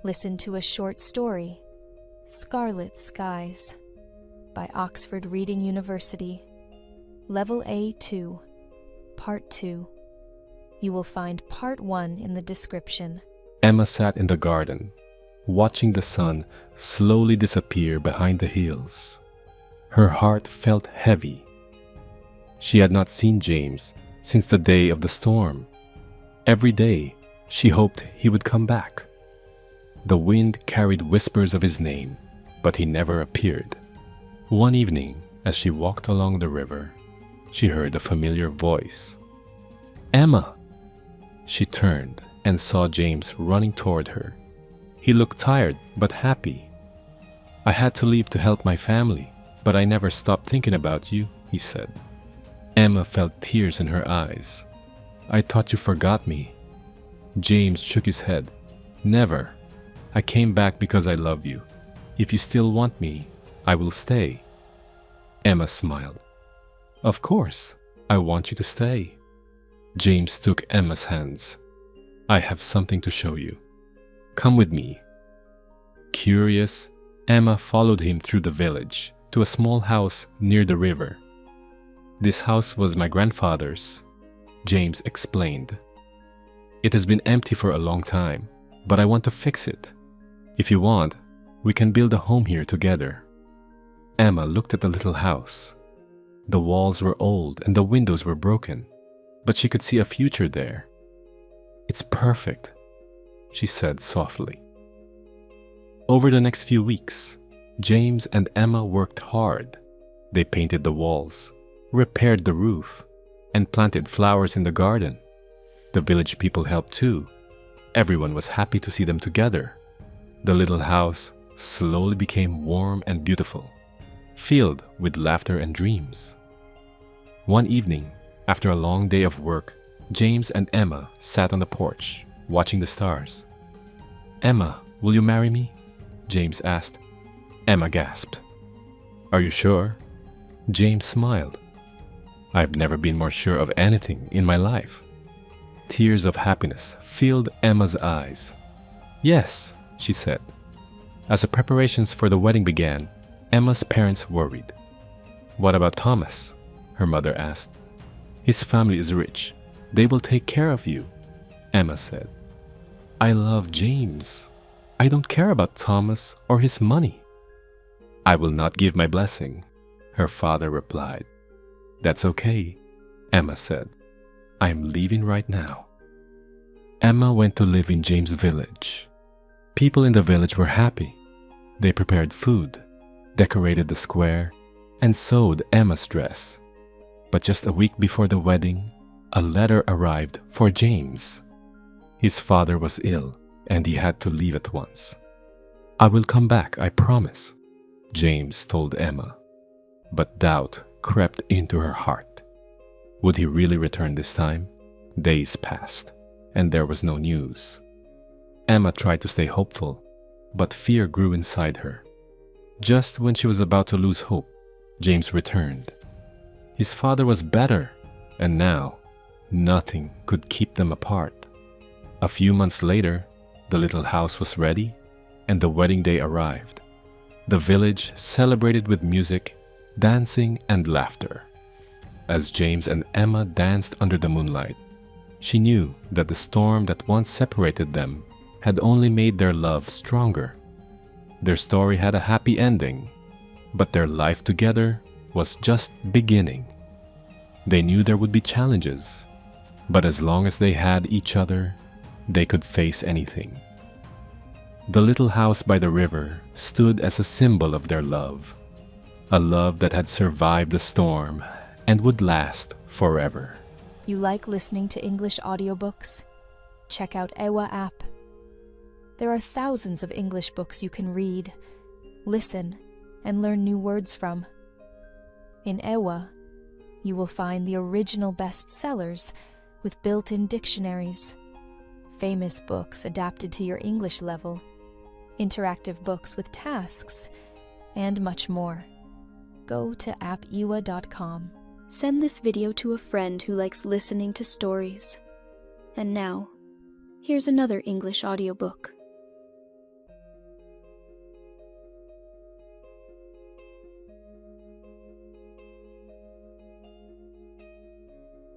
Listen to a short story, Scarlet Skies, by Oxford Reading University, Level A2, Part 2. You will find Part 1 in the description. Emma sat in the garden, watching the sun slowly disappear behind the hills. Her heart felt heavy. She had not seen James since the day of the storm. Every day, she hoped he would come back. The wind carried whispers of his name, but he never appeared. One evening, as she walked along the river, she heard a familiar voice. "Emma!" She turned and saw James running toward her. He looked tired but happy. "I had to leave to help my family, but I never stopped thinking about you," he said. Emma felt tears in her eyes. "I thought you forgot me." James shook his head. "Never. I came back because I love you. If you still want me, I will stay." Emma smiled. "Of course, I want you to stay." James took Emma's hands. "I have something to show you. Come with me." Curious, Emma followed him through the village to a small house near the river. "This house was my grandfather's," James explained. "It has been empty for a long time, but I want to fix it. If you want, we can build a home here together." Emma looked at the little house. The walls were old and the windows were broken, but she could see a future there. "It's perfect," she said softly. Over the next few weeks, James and Emma worked hard. They painted the walls, repaired the roof, and planted flowers in the garden. The village people helped too. Everyone was happy to see them together. The little house slowly became warm and beautiful, filled with laughter and dreams. One evening, after a long day of work, James and Emma sat on the porch, watching the stars. "Emma, will you marry me?" James asked. Emma gasped. "Are you sure?" James smiled. "I've never been more sure of anything in my life." Tears of happiness filled Emma's eyes. "Yes," she said. As the preparations for the wedding began, Emma's parents worried. "What about Thomas?" her mother asked. "His family is rich. They will take care of you," Emma said. "I love James. I don't care about Thomas or his money." "I will not give my blessing," her father replied. "That's okay," Emma said. "I'm leaving right now." Emma went to live in James' village. People in the village were happy. They prepared food, decorated the square, and sewed Emma's dress. But just a week before the wedding, a letter arrived for James. His father was ill, and he had to leave at once. "I will come back, I promise," James told Emma. But doubt crept into her heart. Would he really return this time? Days passed, and there was no news. Emma tried to stay hopeful, but fear grew inside her. Just when she was about to lose hope, James returned. His father was better, and now nothing could keep them apart. A few months later, the little house was ready, and the wedding day arrived. The village celebrated with music, dancing, and laughter. As James and Emma danced under the moonlight, she knew that the storm that once separated them had only made their love stronger. Their story had a happy ending, but their life together was just beginning. They knew there would be challenges, but as long as they had each other, they could face anything. The little house by the river stood as a symbol of their love, a love that had survived the storm and would last forever. You like listening to English audiobooks? Check out Ewa app. There are thousands of English books you can read, listen, and learn new words from. In Ewa, you will find the original bestsellers with built-in dictionaries, famous books adapted to your English level, interactive books with tasks, and much more. Go to appewa.com. Send this video to a friend who likes listening to stories. And now, here's another English audiobook.